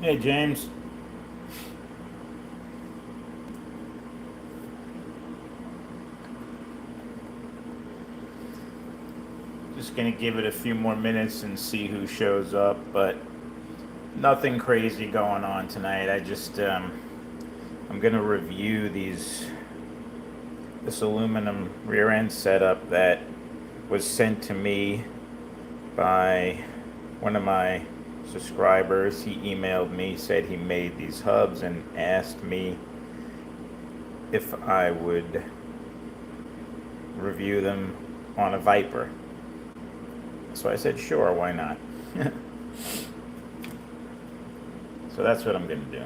Hey, James. Just gonna give it a few more minutes and see who shows up, but nothing crazy going on tonight. I'm gonna review this aluminum rear end setup that was sent to me by one of my subscribers. He emailed me, said he made these hubs, and asked me if I would review them on a Viper. So I said, sure, why not? So that's what I'm going to do.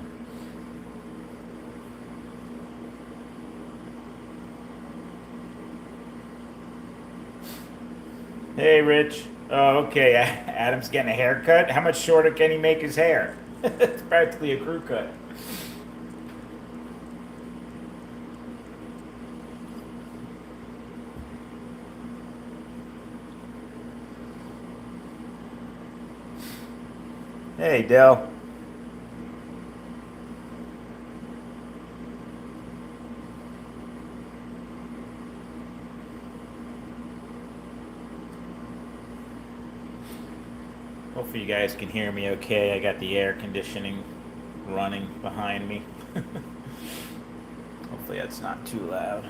Hey, Rich. Oh, okay. Adam's getting a haircut. How much shorter can he make his hair? It's practically a crew cut. Hey, Dell. Hopefully you guys can hear me okay. I got the air conditioning running behind me. Hopefully that's not too loud.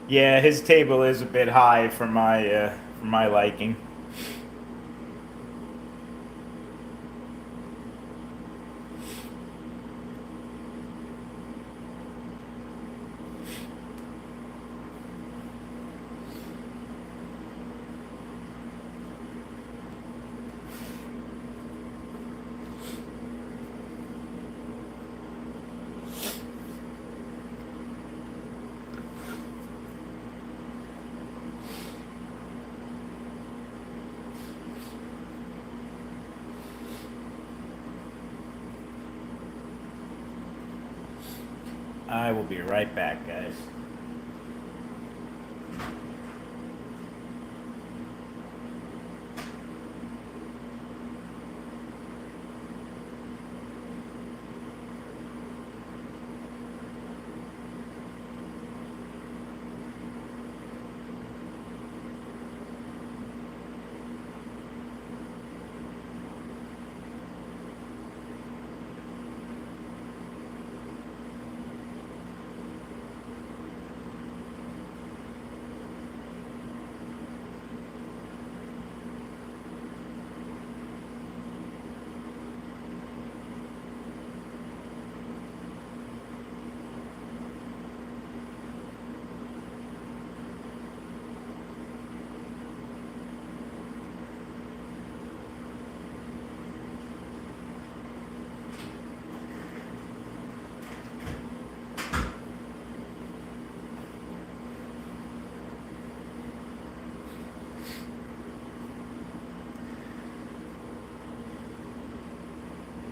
Yeah, his table is a bit high for my liking. I will be right back, guys.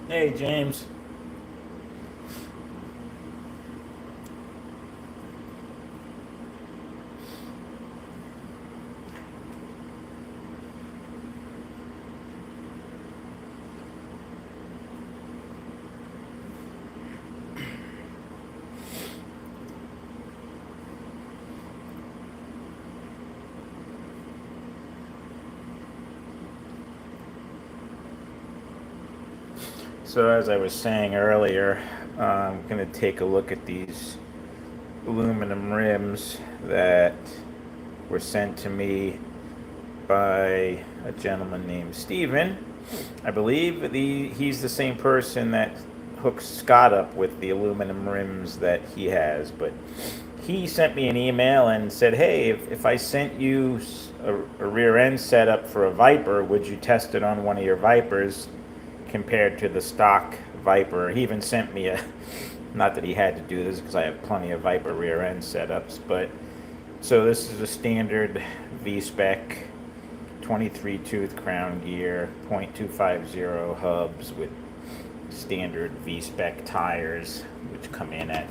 Hey, James. So as I was saying earlier, I'm going to take a look at these aluminum rims that were sent to me by a gentleman named Steven. I believe he's the same person that hooks Scott up with the aluminum rims that he has, but he sent me an email and said, hey, if I sent you a rear end setup for a Viper, would you test it on one of your Vipers compared to the stock Viper? He even sent me not that he had to do this because I have plenty of Viper rear end setups, but so this is a standard V-spec 23 tooth crown gear, .250 hubs with standard V-spec tires, which come in at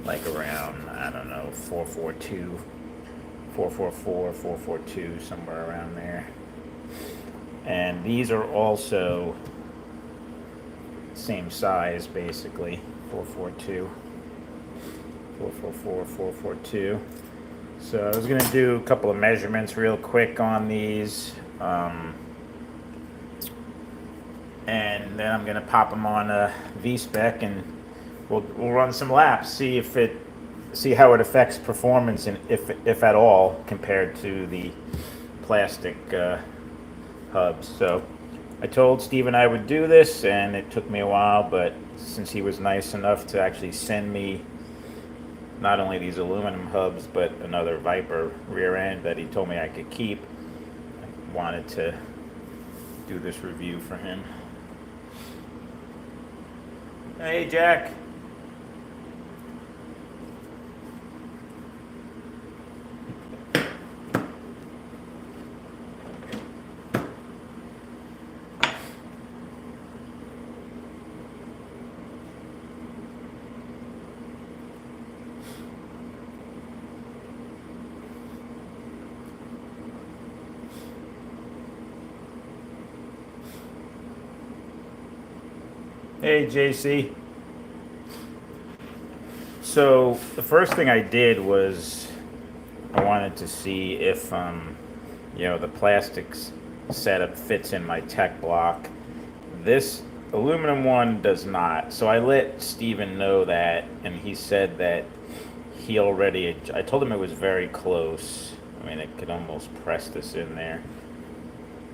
like around, I don't know, 442, 444, 442, somewhere around there. And these are also same size, basically, 442, 444, 442. So I was going to do a couple of measurements real quick on these. And then I'm going to pop them on a V-spec, and we'll run some laps, see how it affects performance, and if at all, compared to the plastic hubs. So I told Steven I would do this, and it took me a while, but since he was nice enough to actually send me not only these aluminum hubs, but another Viper rear end that he told me I could keep, I wanted to do this review for him. Hey, Jack. Hey, JC. So the first thing I did was I wanted to see if the plastics setup fits in my tech block. This aluminum one does not. So I let Steven know that, and he said that I told him it was very close. I mean, it could almost press this in there.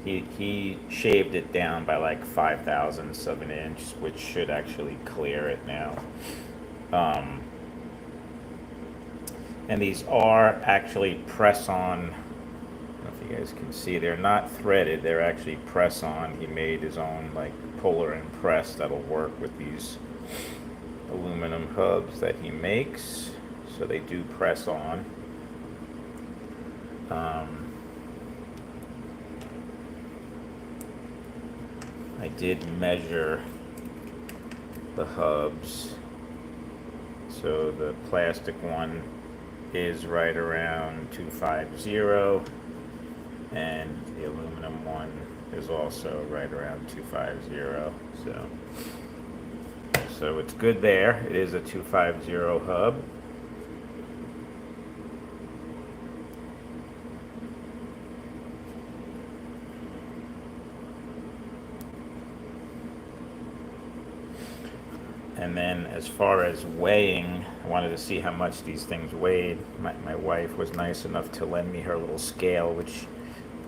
He shaved it down by like 5/1000ths of an inch, which should actually clear it now. And these are actually press-on. I don't know if you guys can see. They're not threaded. They're actually press-on. He made his own like puller and press that'll work with these aluminum hubs that he makes. So they do press on. I did measure the hubs. So the plastic one is right around 250, and the aluminum one is also right around 250. So it's good there. It is a 250 hub. And then as far as weighing, I wanted to see how much these things weighed. My wife was nice enough to lend me her little scale, which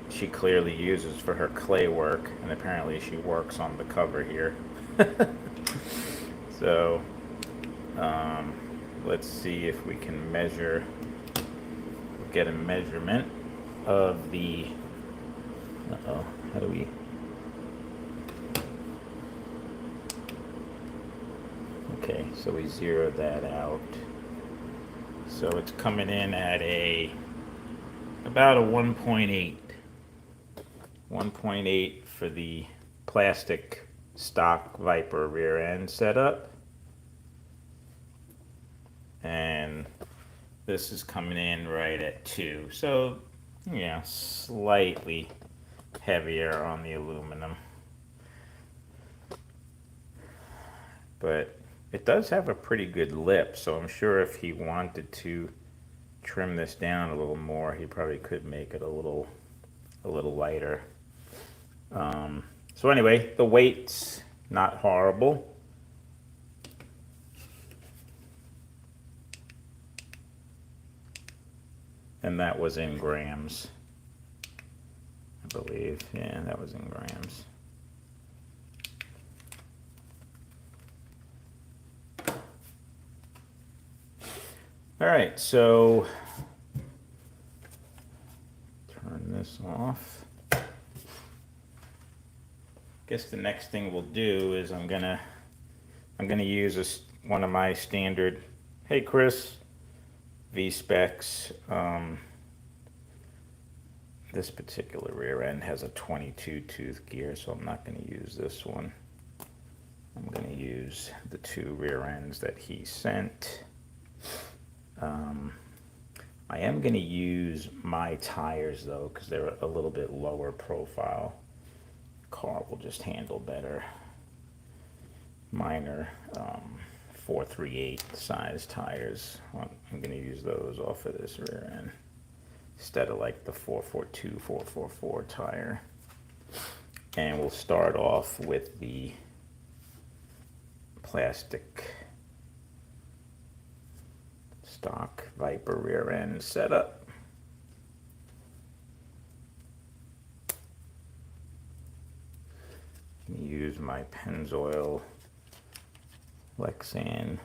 she clearly uses for her clay work, and apparently she works on the cover here. So let's see if we can get a measurement of the, how do we, okay, so we zeroed that out. So it's coming in at about a 1.8. 1.8 for the plastic stock Viper rear end setup. And this is coming in right at 2. So, yeah, slightly heavier on the aluminum. But it does have a pretty good lip, so I'm sure if he wanted to trim this down a little more, he probably could make it a little lighter. So anyway, the weight's not horrible. And that was in grams, I believe. Yeah, that was in grams. All right, so turn this off. Guess the next thing we'll do is I'm gonna use one of my standard, hey Chris, V-specs. This particular rear end has a 22 tooth gear, so I'm not going to use this one. I'm going to use the 2 rear ends that he sent. I am going to use my tires though, because they're a little bit lower profile. Car will just handle better. Mine are 438 size tires. I'm going to use those off of this rear end instead of like the 442, 444 tire. And we'll start off with the plastic stock Viper rear end setup. Use my Pennzoil Lexan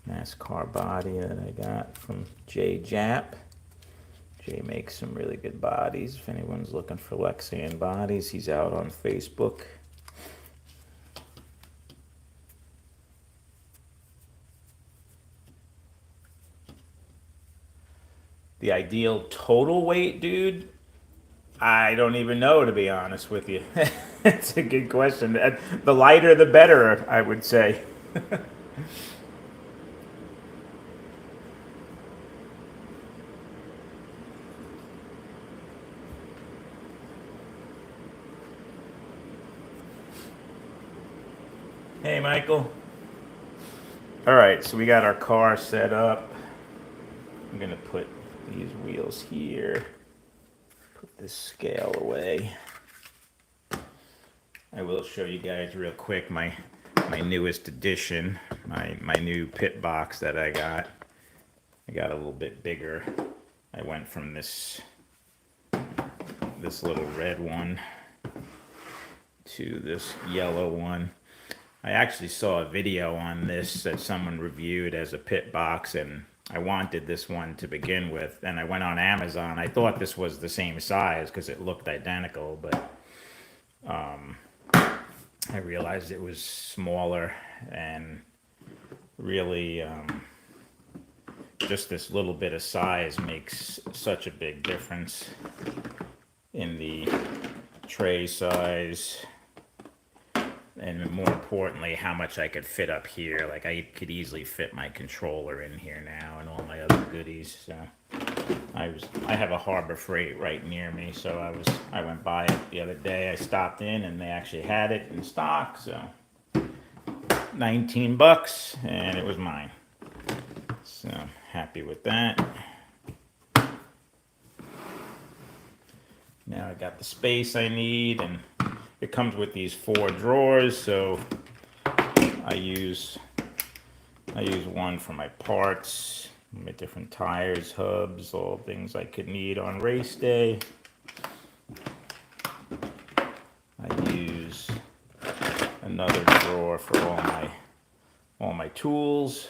NASCAR body that I got from Jay Jap. Jay makes some really good bodies. If anyone's looking for Lexan bodies, he's out on Facebook. The ideal total weight, dude? I don't even know, to be honest with you. It's a good question. The lighter, the better, I would say. Hey, Michael. All right, so we got our car set up. I'm gonna put these wheels here. Put this scale away. I will show you guys real quick my newest addition, my new pit box that I got. I got a little bit bigger. I went from this little red one to this yellow one. I actually saw a video on this that someone reviewed as a pit box, and I wanted this one to begin with, and I went on Amazon. I thought this was the same size because it looked identical, but I realized it was smaller, and really just this little bit of size makes such a big difference in the tray size, and more importantly, how much I could fit up here. Like, I could easily fit my controller in here now and all my other goodies. So I have a Harbor Freight right near me, so I went by it the other day. I stopped in and they actually had it in stock, so $19 and it was mine. So happy with that. Now I got the space I need, and it comes with these 4 drawers, so I use one for my parts, my different tires, hubs, all things I could need on race day. I use another drawer for all my tools,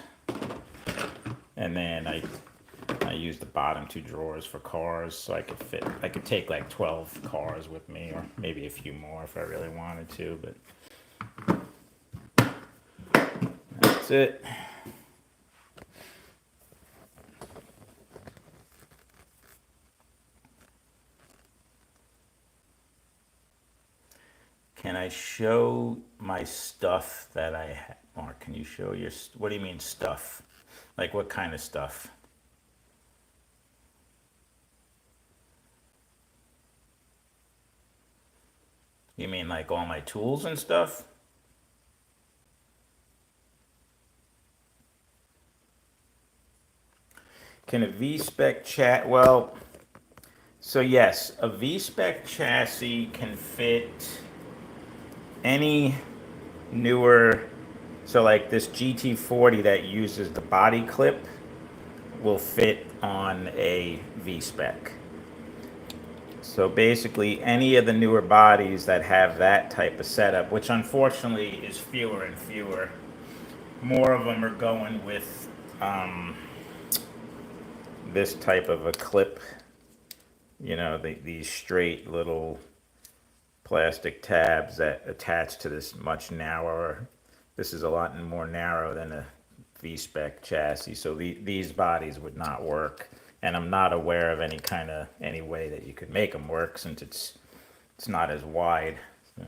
and then I use the bottom 2 drawers for cars, so I could take like 12 cars with me, or maybe a few more if I really wanted to, but that's it. Can I show my stuff that I have? Mark, can you show your, what do you mean stuff? Like what kind of stuff? You mean like all my tools and stuff? Can a V-Spec well, so yes, a V-Spec chassis can fit any newer, so like this GT40 that uses the body clip will fit on a V-Spec. So basically any of the newer bodies that have that type of setup, which unfortunately is fewer and fewer, more of them are going with this type of a clip, you know, these straight little plastic tabs that attach to this much narrower. This is a lot more narrow than a V-Spec chassis, so these bodies would not work, and I'm not aware of any way that you could make them work, since it's not as wide. So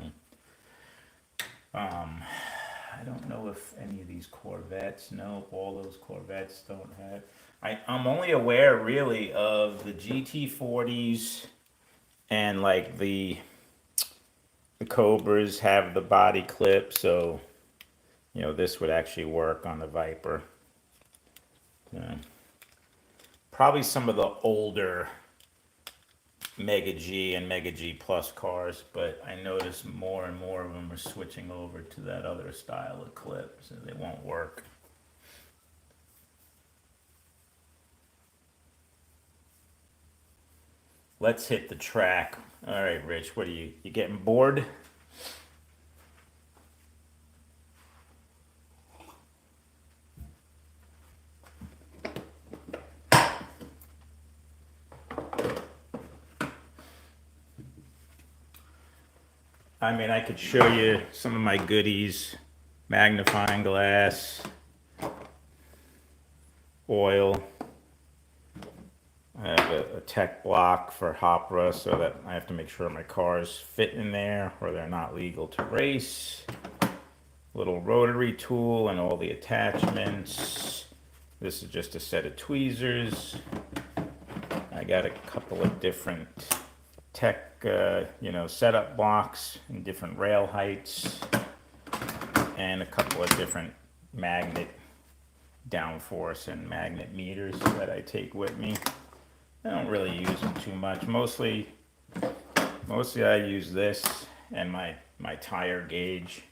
I don't know if any of these Corvettes, no, all those Corvettes don't have. I'm only aware really of the GT40s and like the Cobras have the body clip, so this would actually work on the Viper. Yeah. Probably some of the older Mega G and Mega G Plus cars, but I notice more and more of them are switching over to that other style of clip, so they won't work. Let's hit the track. All right, Rich, what are you getting bored? I mean, I could show you some of my goodies, magnifying glass, oil. I have a tech block for Hopra so that I have to make sure my cars fit in there or they're not legal to race. Little rotary tool and all the attachments. This is just a set of tweezers. I got a couple of different tech, setup blocks in different rail heights and a couple of different magnet downforce and magnet meters that I take with me. I don't really use them too much. Mostly I use this and my tire gauge,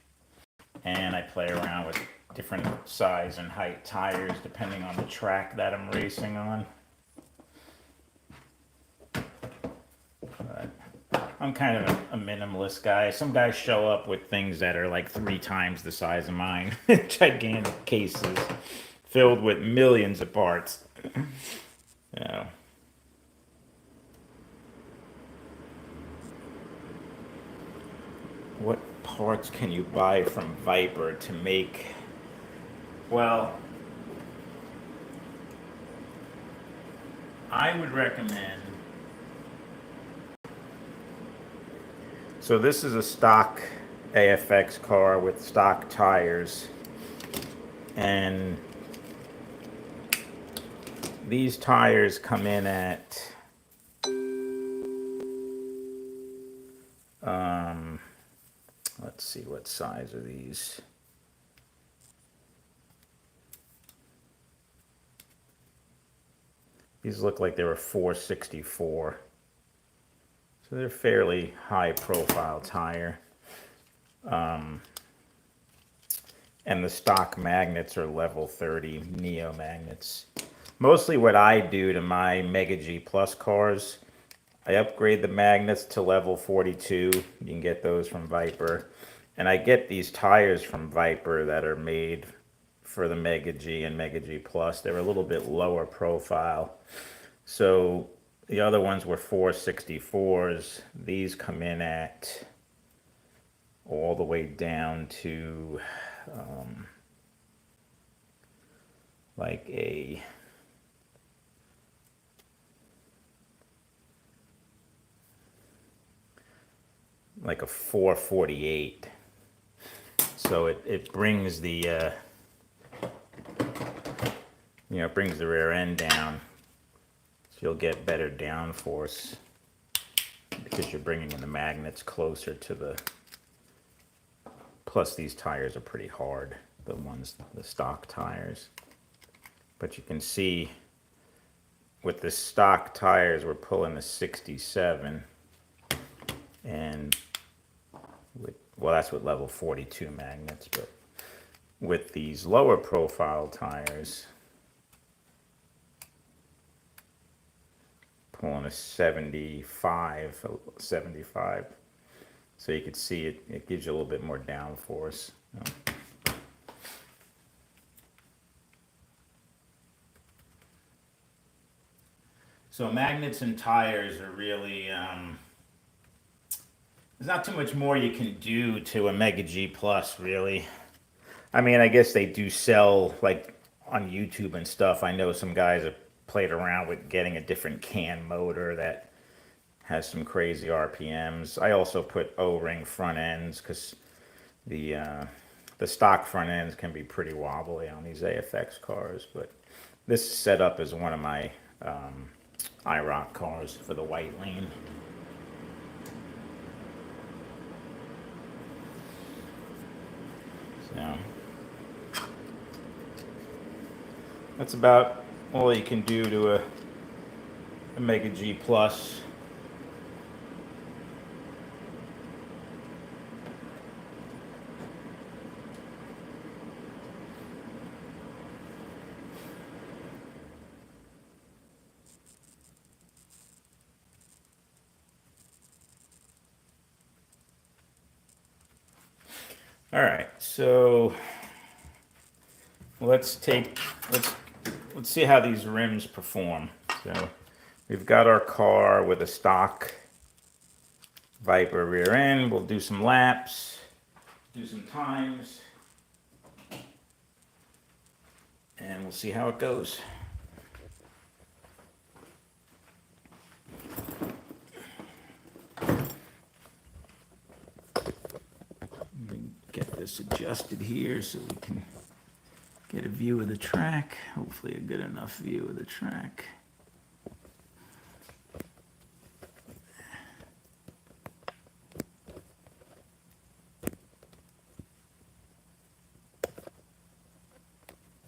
and I play around with different size and height tires depending on the track that I'm racing on. But I'm kind of a minimalist guy. Some guys show up with things that are like 3 times the size of mine. Gigantic cases filled with millions of parts. What parts can you buy from Viper to make? Well, I would recommend. So this is a stock AFX car with stock tires, and these tires come in at let's see, what size are these? These look like they were 464. So they're fairly high profile tire. And the stock magnets are level 30 Neo magnets. Mostly what I do to my Mega G Plus cars, I upgrade the magnets to level 42. You can get those from Viper. And I get these tires from Viper that are made for the Mega G and Mega G Plus. They're a little bit lower profile. So the other ones were 464s. These come in at all the way down to like a like a 448. So it brings the it brings the rear end down, so you'll get better downforce because you're bringing in the magnets closer to the. Plus these tires are pretty hard, the stock tires. But you can see with the stock tires we're pulling a 67, and well, that's with level 42 magnets, but with these lower profile tires, pulling a 75. So you can see it gives you a little bit more downforce. So magnets and tires are really, there's not too much more you can do to a Mega G Plus, really. I mean, I guess they do sell, like, on YouTube and stuff. I know some guys have played around with getting a different can motor that has some crazy RPMs. I also put O-ring front ends because The stock front ends can be pretty wobbly on these AFX cars, but this is set up as one of my IROC cars for the white lane. So that's about all you can do to a Mega G Plus. All right, so let's see how these rims perform. So we've got our car with a stock Viper rear end. We'll do some laps, do some times, and we'll see how it goes. Get this adjusted here so we can get a view of the track. Hopefully a good enough view of the track.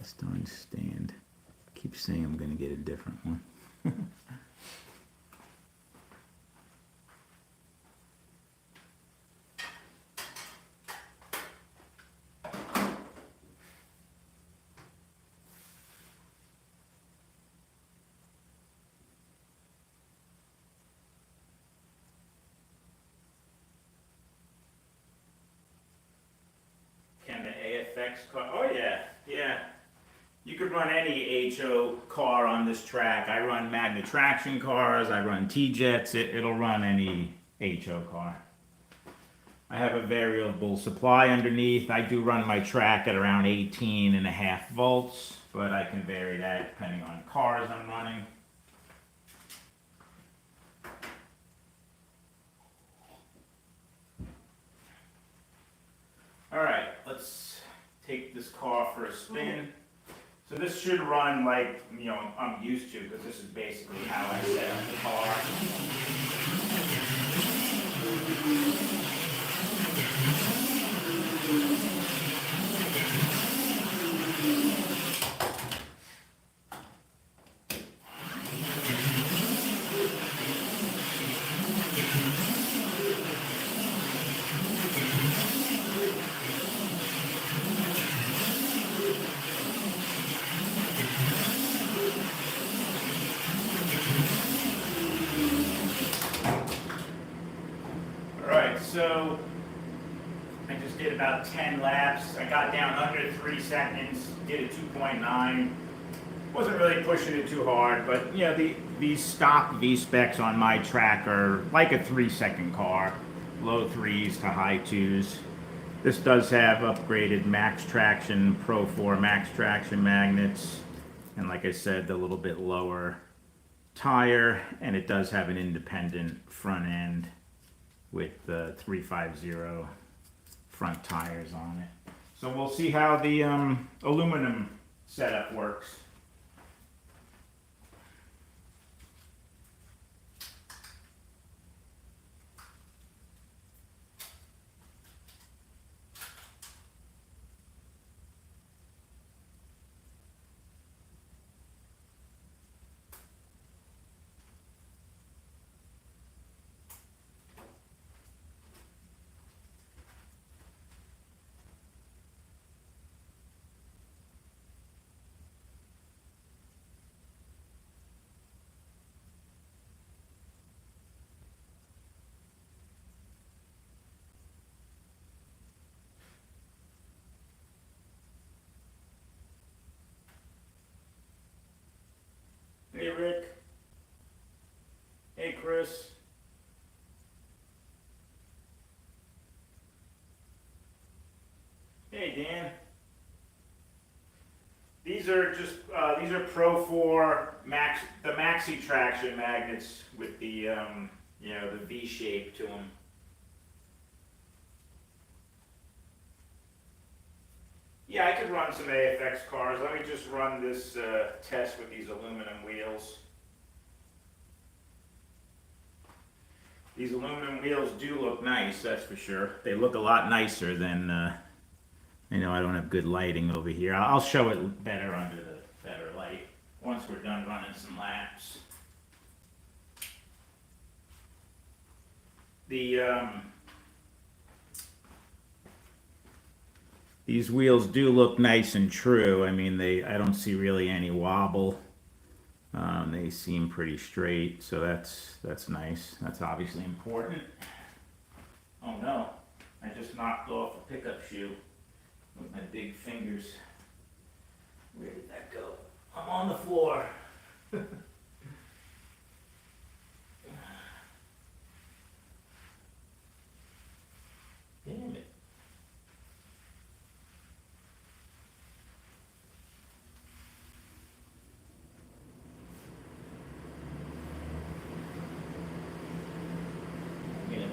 This darn stand. Keep saying I'm going to get a different one. Can the AFX car? Oh yeah, yeah. You could run any HO car on this track. I run Magna Traction cars. I run T-Jets. It'll run any HO car. I have a variable supply underneath. I do run my track at around 18.5 volts, but I can vary that depending on cars I'm running. All right, let's take this car for a spin. So this should run like, I'm used to, because this is basically how I set up the car. So I just did about 10 laps. I got down under 3 seconds, did a 2.9. Wasn't really pushing it too hard, but these stock V-specs on my track are like a 3-second car, low 3s to high 2s. This does have upgraded Max Traction, Pro 4 Max Traction magnets, and like I said, the little bit lower tire, and it does have an independent front end with the 350 front tires on it. So we'll see how the aluminum setup works. Hey Rick. Hey Chris. Hey Dan. These are Pro 4 Max, the Maxi Traction magnets with the the V shape to them. Yeah, I could run some AFX cars. Let me just run this test with these aluminum wheels. These aluminum wheels do look nice, that's for sure. They look a lot nicer than, I don't have good lighting over here. I'll show it better under the better light once we're done running some laps. These wheels do look nice and true. I mean, I don't see really any wobble. They seem pretty straight, so that's nice. That's obviously important. Oh no, I just knocked off a pickup shoe with my big fingers. Where did that go? I'm on the floor. Damn it.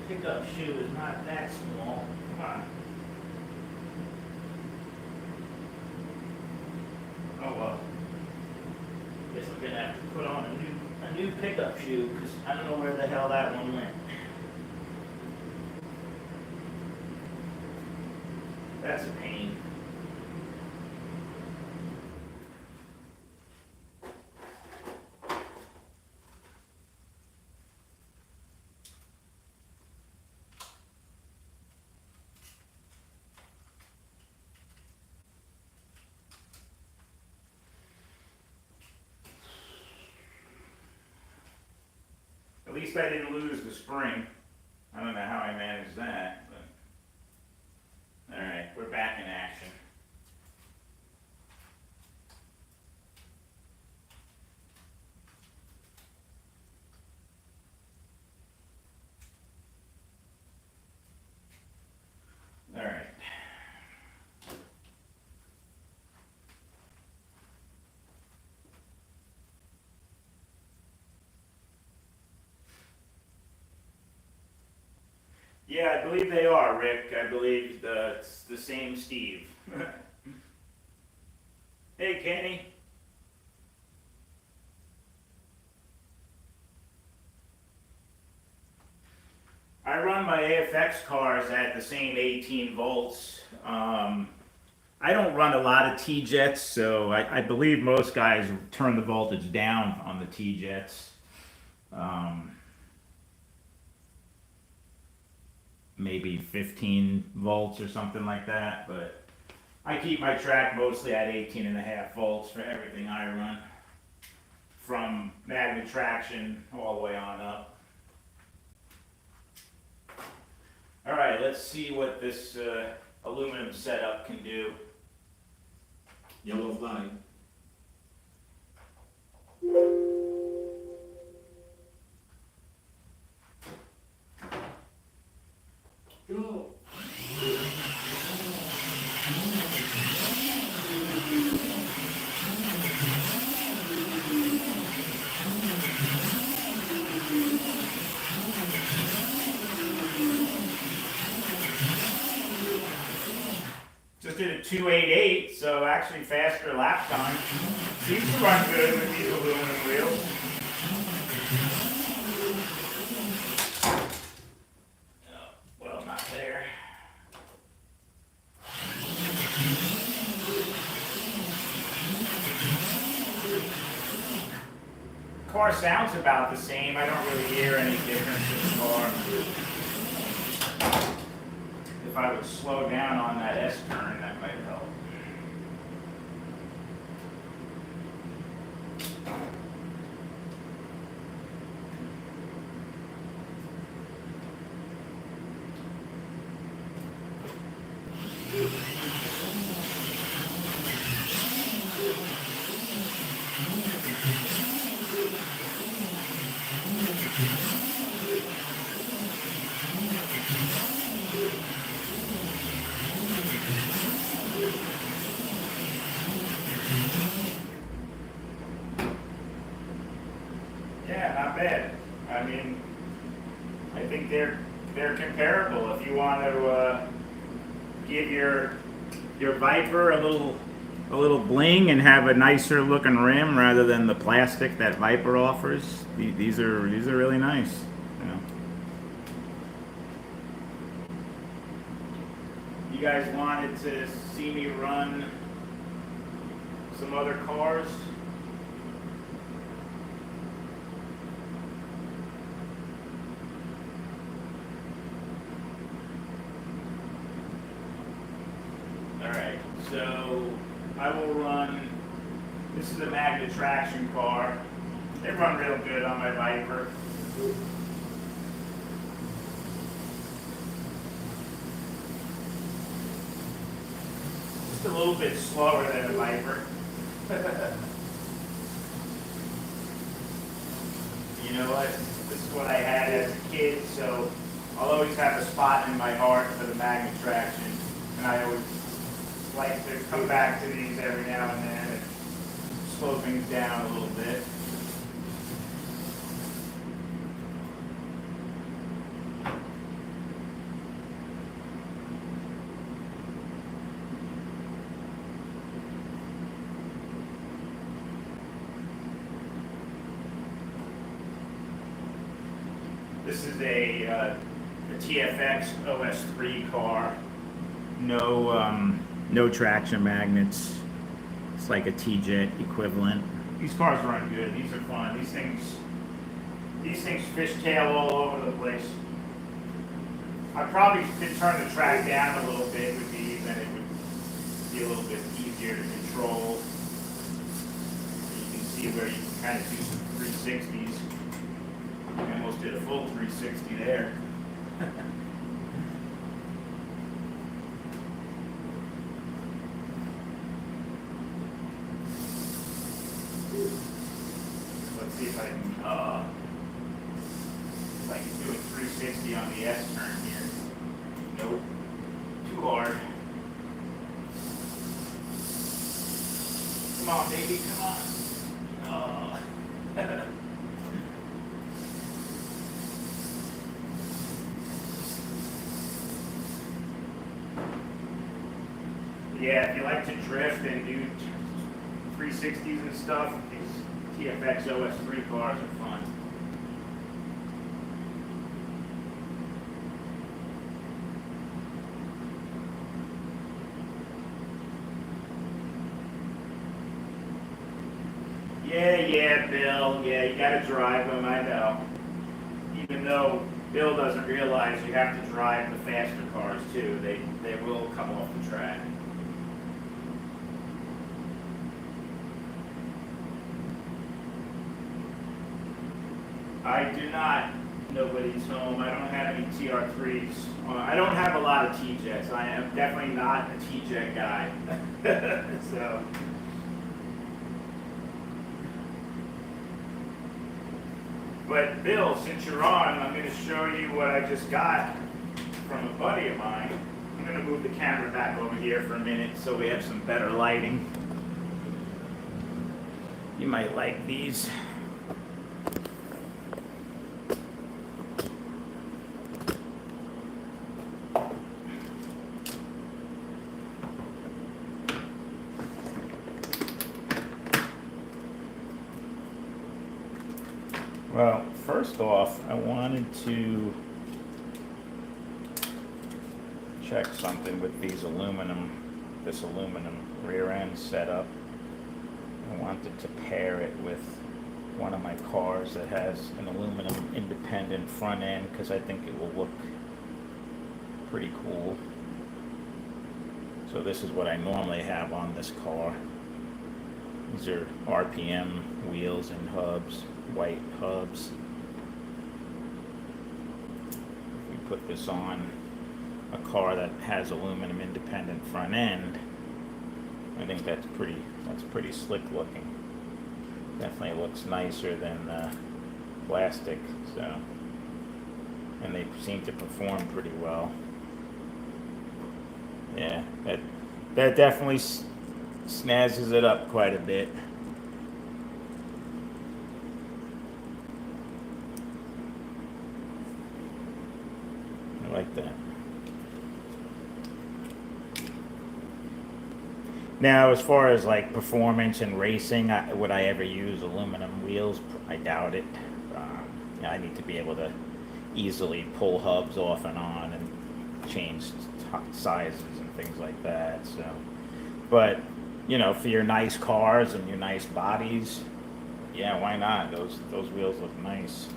Pickup shoe is not that small. Come on. Oh well. Guess I'm gonna have to put on a new pickup shoe because I don't know where the hell that one went. That's a pain. At least I didn't lose the spring. I don't know how I managed that, but all right, we're back in action. All right. Yeah, I believe they are, Rick. I believe it's the same Steve. Hey, Kenny. I run my AFX cars at the same 18 volts. I don't run a lot of T-jets, so I believe most guys turn the voltage down on the T-jets. Maybe 15 volts or something like that, but I keep my track mostly at 18.5 volts for everything I run, from magnet traction all the way on up. All right, let's see what this aluminum setup can do. Yellow flag. Go. Just did a 288, so actually faster lap time. Seems to run good with these aluminum wheels. Oh, well, not there. Car sounds about the same. I don't really hear any difference in the car. If I would slow down on that S-turn, that might help. Yeah, not bad. I mean, I think they're comparable. If you want to give your your Viper a little bling and have a nicer looking rim rather than the plastic that Viper offers. These are really nice. You know. You guys wanted to see me run some other cars? Alright, so I will run, this is a Magna traction car. They run real good on my Viper. Just a little bit slower than a Viper. You know what? This is what I had as a kid, so I'll always have a spot in my heart for the Magna traction. And I always like to come back to these every now and then and slow things down a little bit. This is a TFX OS3 car. No traction magnets. It's like a T-Jet equivalent. These cars run good. These are fun. These things fishtail all over the place. I probably could turn the track down a little bit with these, and it would be a little bit easier to control. You can see where you can kind of do some 360s. I almost did a full 360 there. Let's see if I can do a 360 on the S turn here. Nope. Too hard. Come on, baby, come on. Oh. Yeah, if you like to drift and do 360s and stuff, these TFX OS3 cars are fun. Yeah, Bill. Yeah, you gotta drive them, I know. Even though Bill doesn't realize you have to drive the faster cars too. They will come off the track. I do not. Nobody's home. I don't have any TR3s. I don't have a lot of T-Jets. I am definitely not a T-Jet guy. So. But Bill, since you're on, I'm going to show you what I just got from a buddy of mine. I'm going to move the camera back over here for a minute so we have some better lighting. You might like these. Well, first off, I wanted to check something with this aluminum rear end setup. I wanted to pair it with one of my cars that has an aluminum independent front end because I think it will look pretty cool. So this is what I normally have on this car. These are RPM wheels and hubs, white hubs. If we put this on a car that has aluminum independent front end, I think that's pretty slick looking. Definitely looks nicer than plastic, so, and they seem to perform pretty well. Yeah, that definitely snazzes it up quite a bit. I like that. Now, as far as like performance and racing, would I ever use aluminum wheels? I doubt it. I need to be able to easily pull hubs off and on and change sizes and things like that. So, but for your nice cars and your nice bodies, yeah, why not? Those wheels look nice.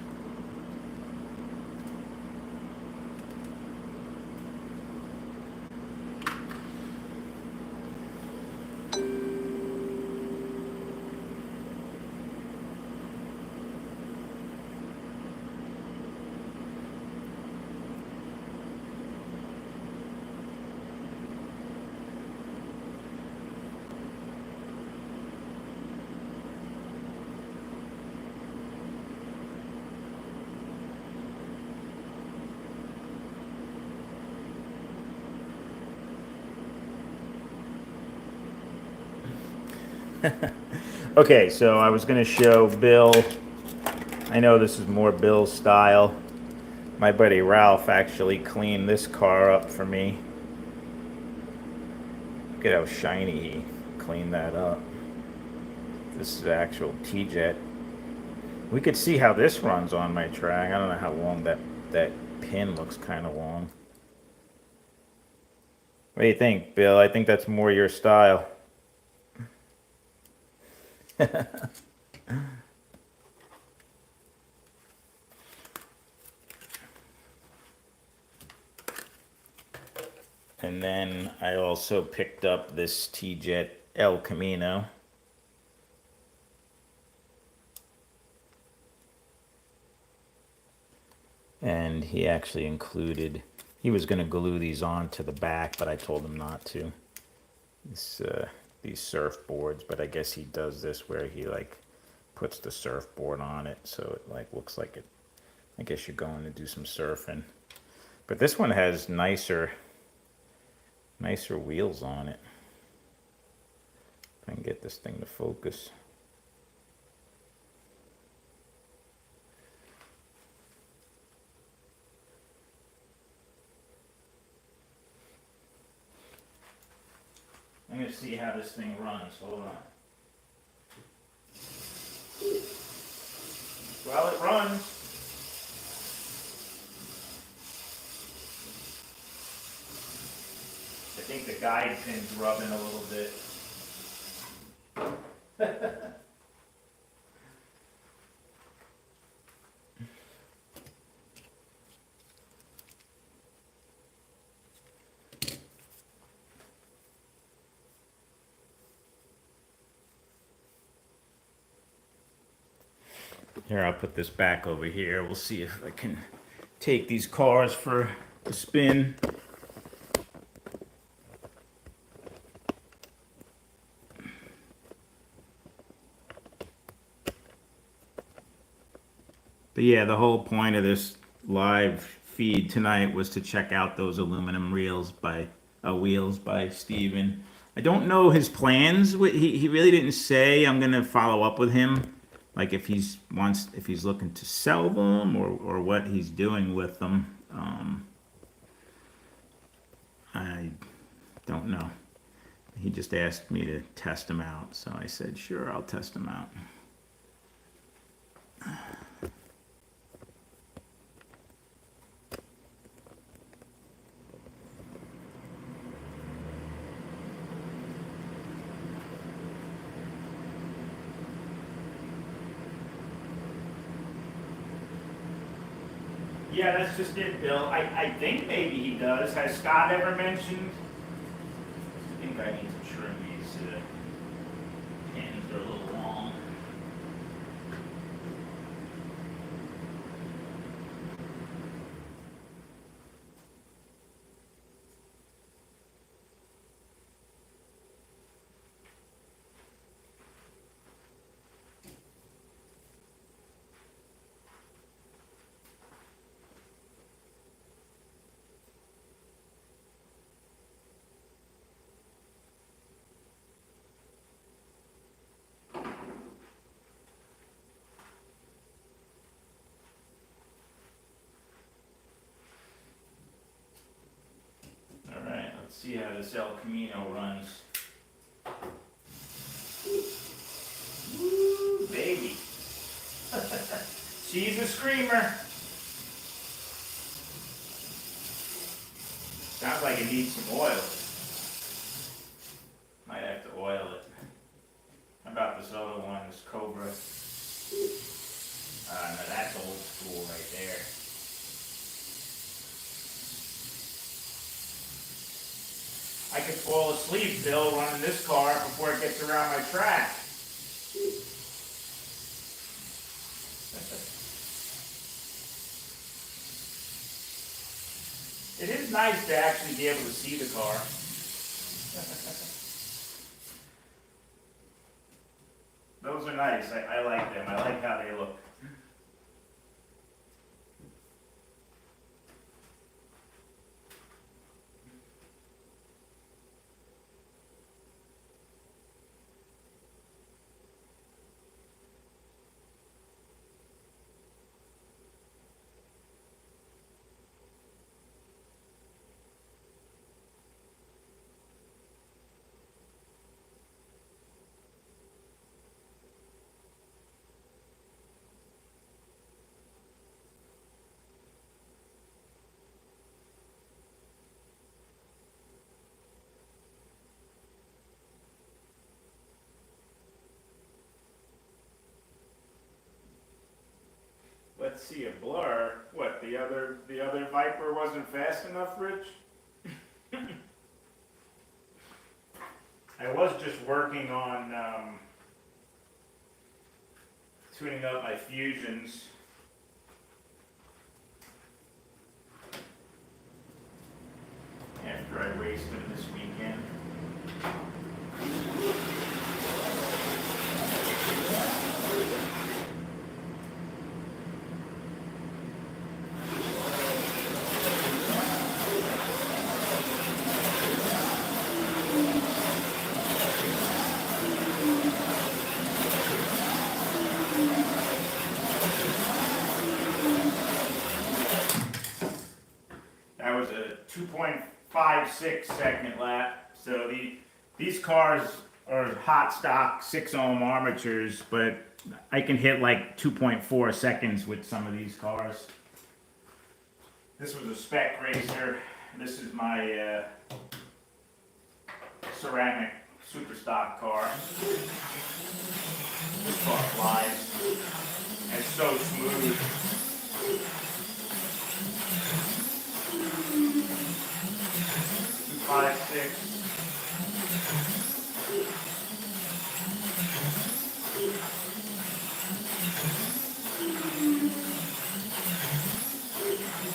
Okay, so I was going to show Bill. I know this is more Bill's style. My buddy Ralph actually cleaned this car up for me. Look at how shiny he cleaned that up. This is the actual T-Jet. We could see how this runs on my track. I don't know how long that pin looks kind of long. What do you think, Bill? I think that's more your style. And then I also picked up this T-Jet El Camino. And he actually included, he was going to glue these on to the back, but I told him not to. These surfboards, but I guess he does this where he like puts the surfboard on it, so it like looks like it. I guess you're going to do some surfing. But this one has nicer wheels on it. If I can get this thing to focus. I'm going to see how this thing runs. Hold on. Well, it runs. I think the guide pin's rubbing a little bit. Here, I'll put this back over here. We'll see if I can take these cars for a spin. But yeah, the whole point of this live feed tonight was to check out those aluminum wheels by Steven. I don't know his plans. He really didn't say. I'm gonna follow up with him, like if he's looking to sell them or what he's doing with them. I don't know. He just asked me to test them out, so I said sure, I'll test them out. Yeah, that's just it, Bill. I think maybe he does. Has Scott ever mentioned? I think I need to trim these pins. They're a little long. All right, let's see how this El Camino runs. She's a screamer. Sounds like it needs some oil. Might have to oil it. How about this other one, this Cobra? No, that's old school right there. I could fall asleep, Bill, running this car before it gets around my track. It is nice to actually be able to see the car. Those are nice. I like them. I like how they look. Let's see, a blur. What, the other Viper wasn't fast enough, Rich? I was just working on tuning up my fusions. After I raced them this weekend. That was a 2.56 second lap. So these cars are hot stock 6 ohm armatures, but I can hit like 2.4 seconds with some of these cars. This was a spec racer. This is my ceramic super stock car. This car flies. And it's so smooth. 2.56.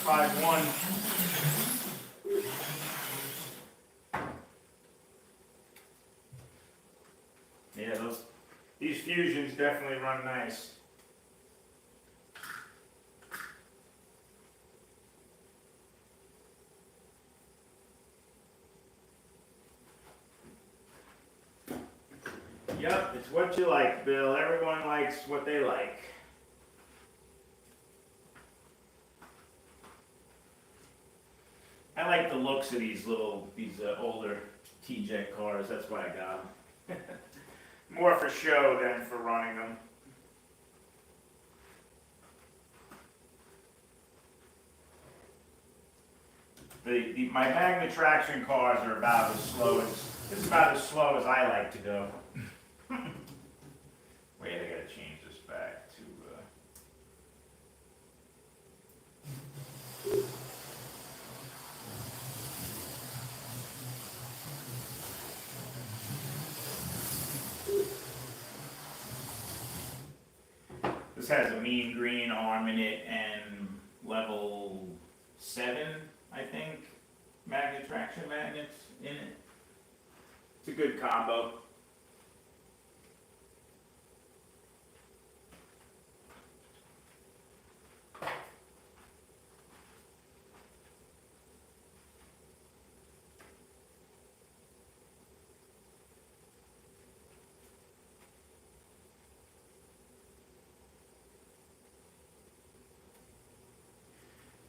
Five one. Yeah, these fusions definitely run nice. Yep, it's what you like, Bill. Everyone likes what they like. I like the looks of these older T-Jet cars. That's why I got them. More for show than for running them. My Magna traction cars are about as slow as, this is about as slow as I like to go. Wait, I gotta change this back to, This has a mean green arm in it and level 7, I think, Magna traction magnets in it. It's a good combo.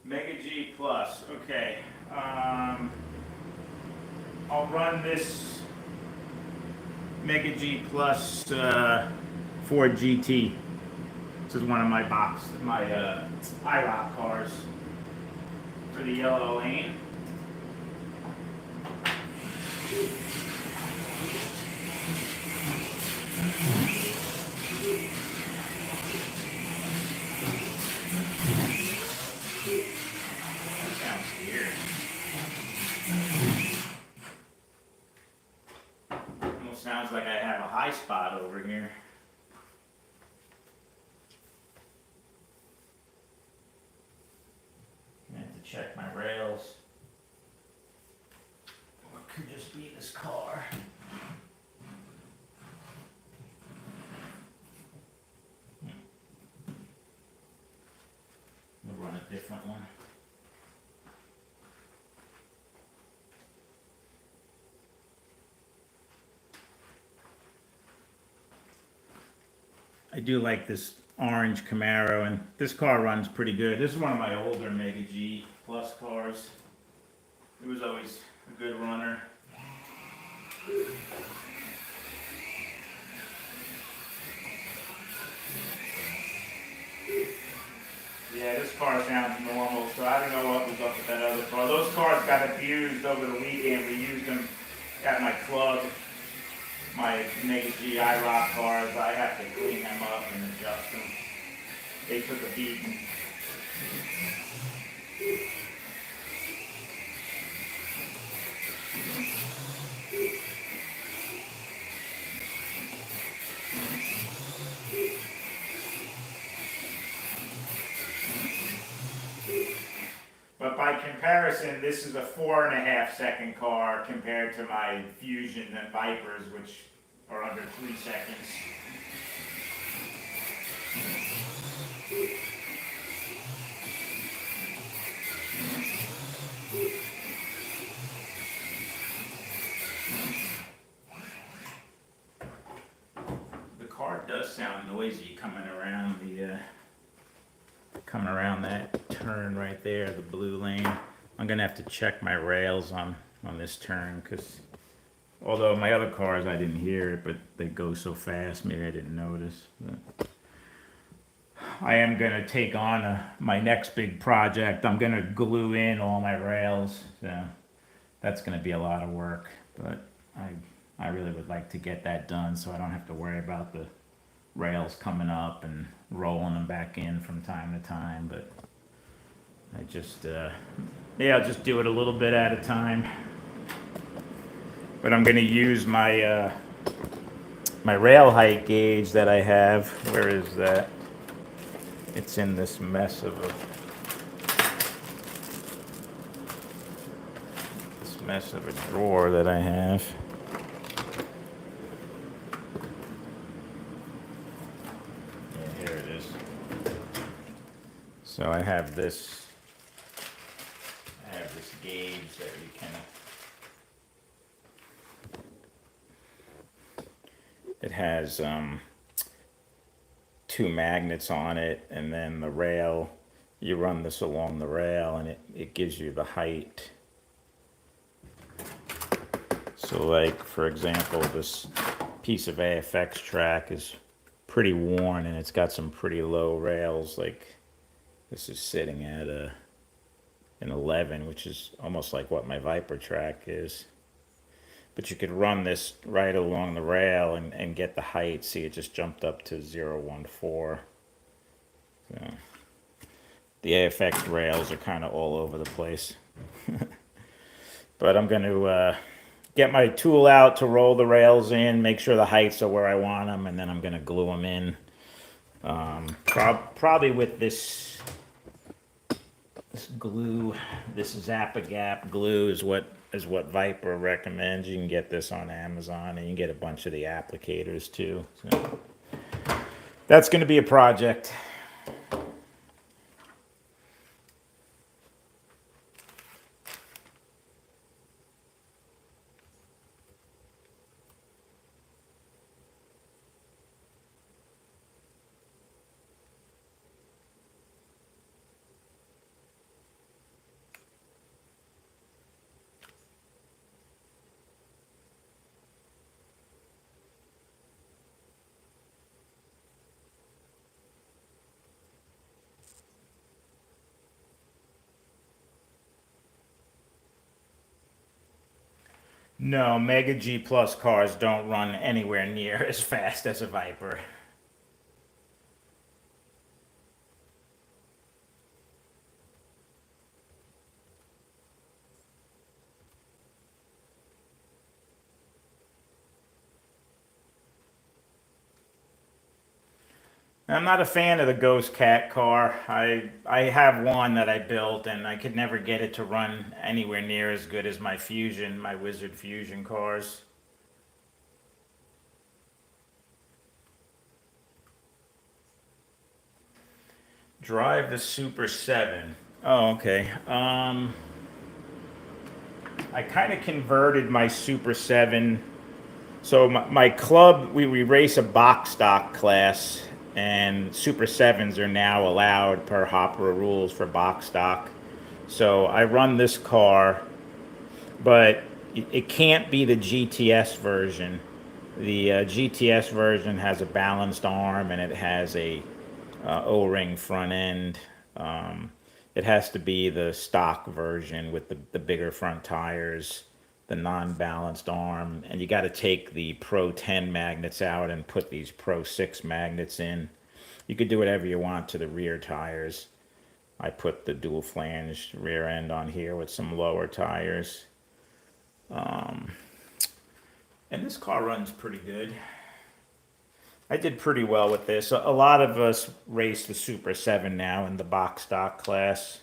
Mega G Plus, okay. I'll run this Mega G Plus Ford GT. This is one of my IROC cars for the yellow lane. That sounds weird. Almost sounds like I have a high spot over here. I have to check my rails. Or it could just be this car. We'll run a different one. I do like this orange Camaro, and this car runs pretty good. This is one of my older Mega G Plus cars. It was always a good runner. Yeah, this car sounds normal, so I don't know what was up with that other car. Those cars got abused over the weekend. We used them at my club. My Mega G IROC cars, I have to clean them up and adjust them. They took a beating. But by comparison, this is a 4.5-second car compared to my Fusion and Vipers, which are under 3 seconds. The car does sound noisy coming around that turn right there, the blue lane. I'm gonna have to check my rails on this turn, because although my other cars I didn't hear it, but they go so fast, maybe I didn't notice. But I am gonna take on my next big project. I'm gonna glue in all my rails, so that's gonna be a lot of work, but I really would like to get that done so I don't have to worry about the rails coming up and rolling them back in from time to time. But I just I'll just do it a little bit at a time. But I'm going to use my my rail height gauge that I have. Where is that? It's in this mess of a drawer that I have. So I have this gauge that you can, it has 2 magnets on it, and then the rail, you run this along the rail and it gives you the height. So like, for example, this piece of AFX track is pretty worn and it's got some pretty low rails. Like, this is sitting at an 11, which is almost like what my Viper track is. But you could run this right along the rail and get the height. See, it just jumped up to 0.14. So the AFX rails are kind of all over the place. But I'm going to get my tool out to roll the rails in, make sure the heights are where I want them, and then I'm going to glue them in. Probably with this glue, this Zap-A-Gap glue is what Viper recommends. You can get this on Amazon, and you can get a bunch of the applicators too. So that's going to be a project. No, Mega G Plus cars don't run anywhere near as fast as a Viper. I'm not a fan of the Ghost Cat car. I have one that I built and I could never get it to run anywhere near as good as my Fusion, my Wizard Fusion cars. Drive the Super 7. Oh, okay. I kind of converted my Super 7. So my club, we race a box stock class, and Super 7s are now allowed per Hopper rules for box stock. So I run this car, but it can't be the GTS version. The GTS version has a balanced arm and it has a O-ring front end. Um, it has to be the stock version with the bigger front tires, the non-balanced arm, and you got to take the Pro 10 magnets out and put these Pro 6 magnets in. You could do whatever you want to the rear tires. I put the dual flange rear end on here with some lower tires. And this car runs pretty good. I did pretty well with this. A lot of us race the Super 7 now in the box stock class.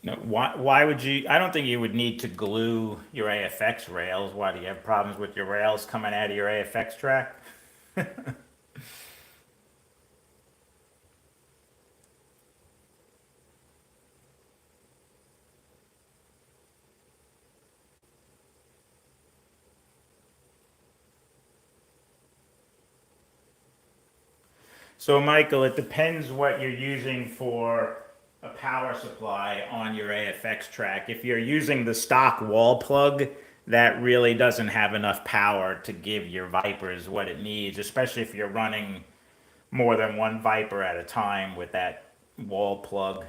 No, why would you? I don't think you would need to glue your AFX rails. Why do you have problems with your rails coming out of your AFX track? So, Michael, it depends what you're using for a power supply on your AFX track. If you're using the stock wall plug, that really doesn't have enough power to give your Vipers what it needs, especially if you're running more than one Viper at a time with that wall plug.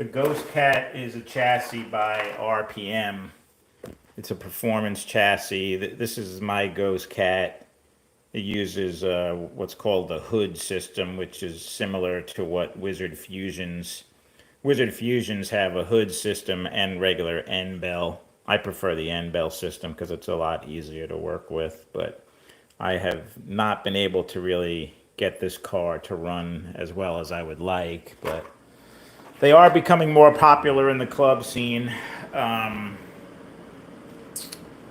The Ghost Cat is a chassis by RPM. It's a performance chassis. This is my Ghost Cat. It uses what's called the hood system, which is similar to what Wizard Fusions have a hood system and regular N bell. I prefer the N bell system because it's a lot easier to work with, but I have not been able to really get this car to run as well as I would like, but they are becoming more popular in the club scene. Um,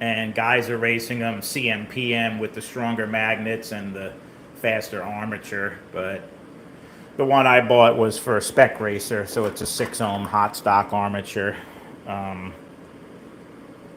and guys are racing them CMPM with the stronger magnets and the faster armature. But the one I bought was for a spec racer, so it's a 6 ohm hot stock armature. Um,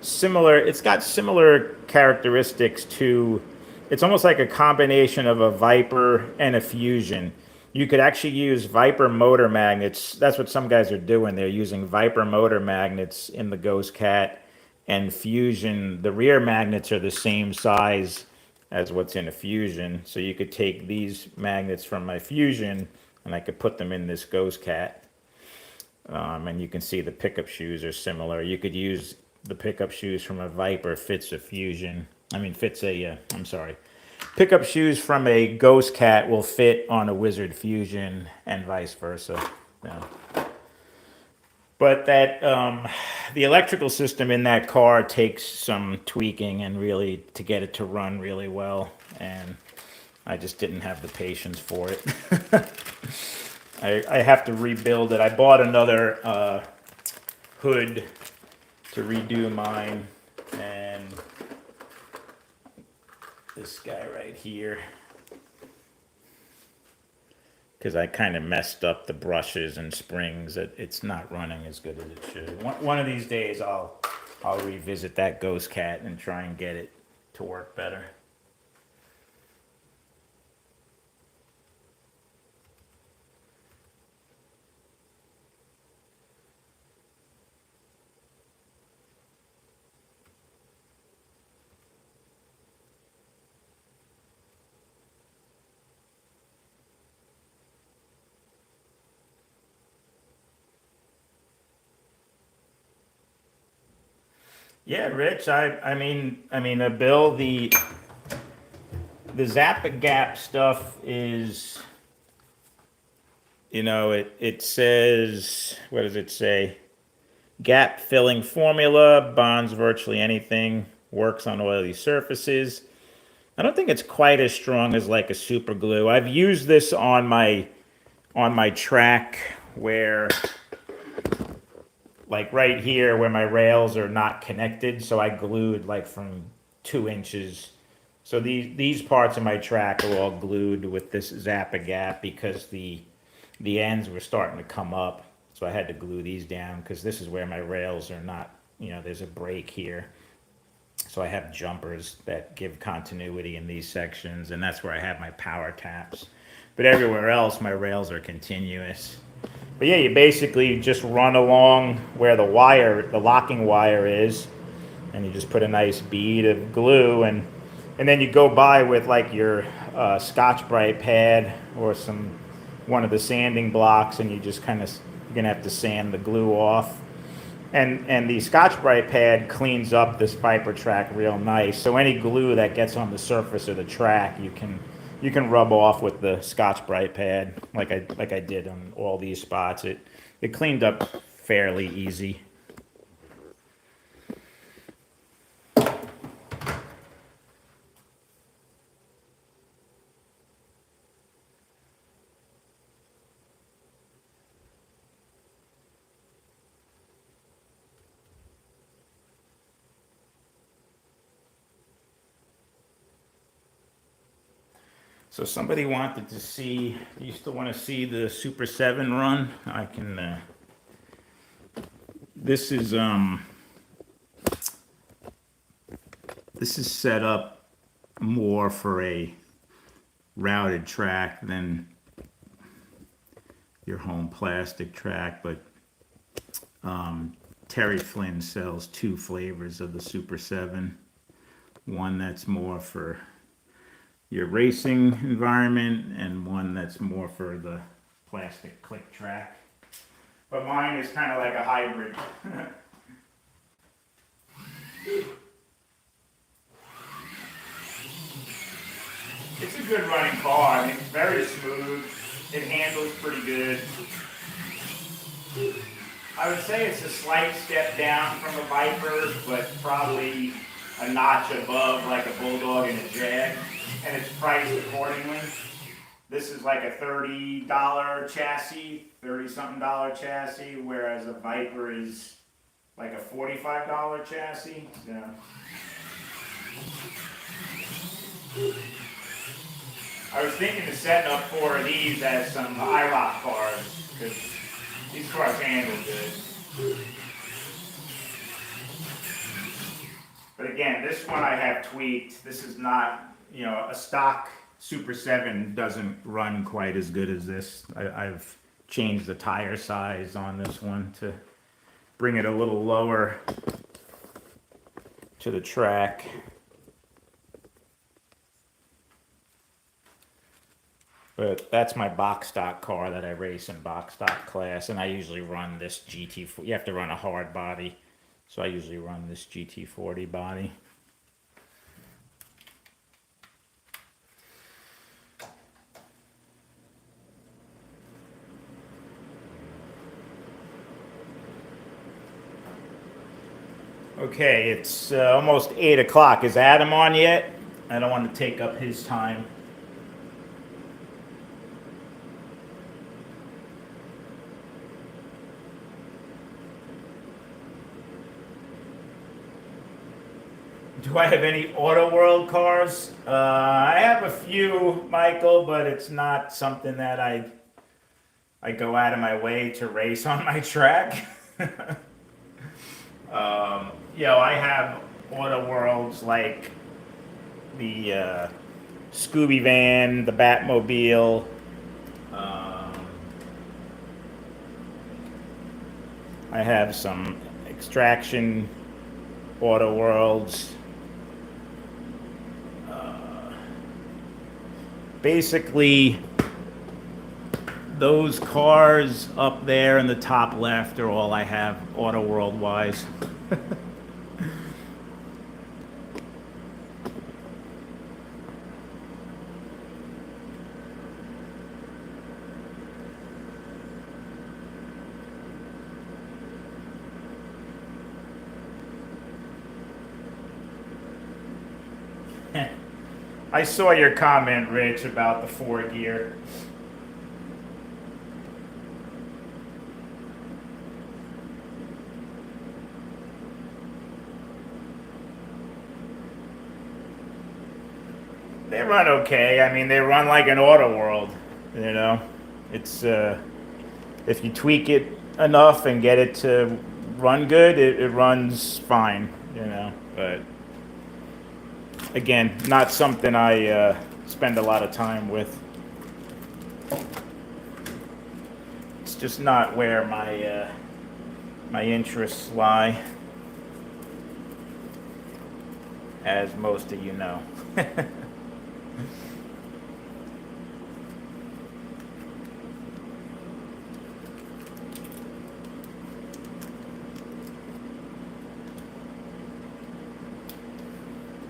it's got similar characteristics to. It's almost like a combination of a Viper and a Fusion. You could actually use Viper motor magnets. That's what some guys are doing. They're using Viper motor magnets in the Ghost Cat and Fusion. The rear magnets are the same size as what's in a Fusion. So you could take these magnets from my Fusion and I could put them in this Ghost Cat. And you can see the pickup shoes are similar. You could use the pickup shoes from a Viper fits a Fusion. I'm sorry. Pickup shoes from a Ghost Cat will fit on a Wizard Fusion and vice versa. Yeah. But the electrical system in that car takes some tweaking and really to get it to run really well. And I just didn't have the patience for it. I have to rebuild it. I bought another hood to redo mine, and this guy right here, because I kind of messed up the brushes and springs. It's not running as good as it should. One of these days I'll revisit that Ghost Cat and try and get it to work better. Yeah, Rich. Bill, the Zappa Gap stuff is, it says, what does it say? Gap filling formula, bonds virtually anything, works on oily surfaces. I don't think it's quite as strong as like a super glue. I've used this on my track where, like right here where my rails are not connected, so I glued like from 2 inches. So these parts of my track are all glued with this Zappa Gap because the ends were starting to come up. So I had to glue these down because this is where my rails are not, there's a break here. So I have jumpers that give continuity in these sections, and that's where I have my power taps. But everywhere else, my rails are continuous. But yeah, you basically just run along where the locking wire is, and you just put a nice bead of glue, and then you go by with like your Scotch-Brite pad or one of the sanding blocks, and you just you're gonna have to sand the glue off. And the Scotch-Brite pad cleans up this Viper track real nice. So any glue that gets on the surface of the track, you can rub off with the Scotch-Brite pad, like I did on all these spots. It cleaned up fairly easy. So somebody wanted to see. You still want to see the Super 7 run? I can. This is set up more for a routed track than your home plastic track, but Terry Flynn sells 2 flavors of the Super 7. One that's more for your racing environment, and one that's more for the plastic click track. But mine is kind of like a hybrid. It's a good running car. I mean, it's very smooth. It handles pretty good. I would say it's a slight step down from a Viper, but probably a notch above like a Bulldog and a Jag, and it's priced accordingly. This is like a $30 chassis, $30-something chassis, whereas a Viper is like a $45 chassis. So. I was thinking of setting up 4 of these as some IROC cars, because these cars handle good. But again, this one I have tweaked. This is not, a stock Super 7 doesn't run quite as good as this. I've changed the tire size on this one to bring it a little lower to the track. But that's my box stock car that I race in box stock class, and I usually run this GT. You have to run a hard body, so I usually run this GT40 body. Okay, it's almost 8 o'clock. Is Adam on yet? I don't want to take up his time. Do I have any Auto World cars? I have a few, Michael, but it's not something that I go out of my way to race on my track. I have Auto Worlds like the Scooby Van, the Batmobile. I have some Extraction Auto Worlds. Basically, those cars up there in the top left are all I have Auto World wise. I saw your comment, Rich, about the 4 gear. They run okay. I mean, they run like an Auto World, you know. It's if you tweak it enough and get it to run good, it runs fine, you know. But again, not something I spend a lot of time with. It's just not where my interests lie, as most of you know.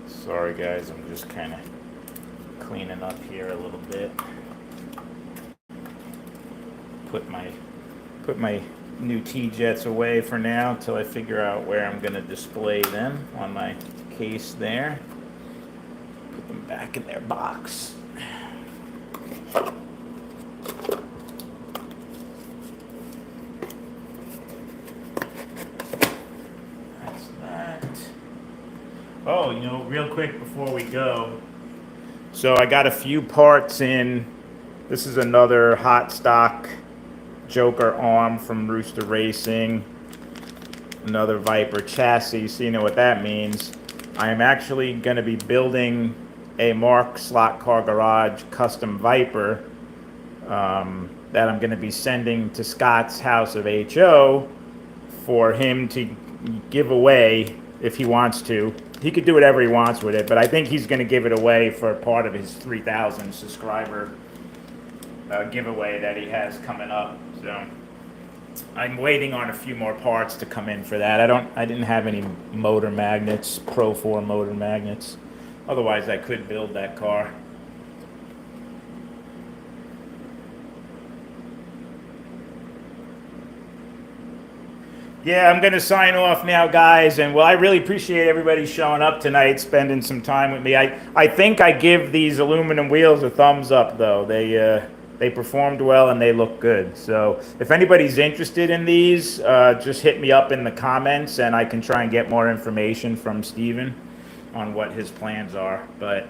Sorry guys, I'm just kind of cleaning up here a little bit. Put my new T-Jets away for now until I figure out where I'm going to display them on my case there. Put them back in their box. That's that. Oh, you know, real quick before we go. So I got a few parts in. This is another hot stock Joker arm from Rooster Racing. Another Viper chassis. So you know what that means. I am actually going to be building a Mark Slot Car Garage custom Viper that I'm going to be sending to Scott's House of HO for him to give away if he wants to. He could do whatever he wants with it, but I think he's going to give it away for part of his 3,000 subscriber giveaway that he has coming up. So I'm waiting on a few more parts to come in for that. I didn't have any motor magnets, Pro 4 motor magnets. Otherwise, I could build that car. Yeah, I'm going to sign off now, guys. And well, I really appreciate everybody showing up tonight, spending some time with me. I think I give these aluminum wheels a thumbs up, though. They performed well and they look good. So if anybody's interested in these, just hit me up in the comments and I can try and get more information from Steven on what his plans are. But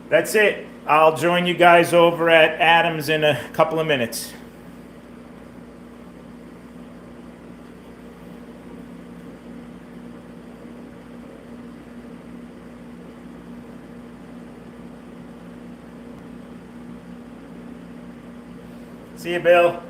that's it. I'll join you guys over at Adams in a couple of minutes. See you, Bill.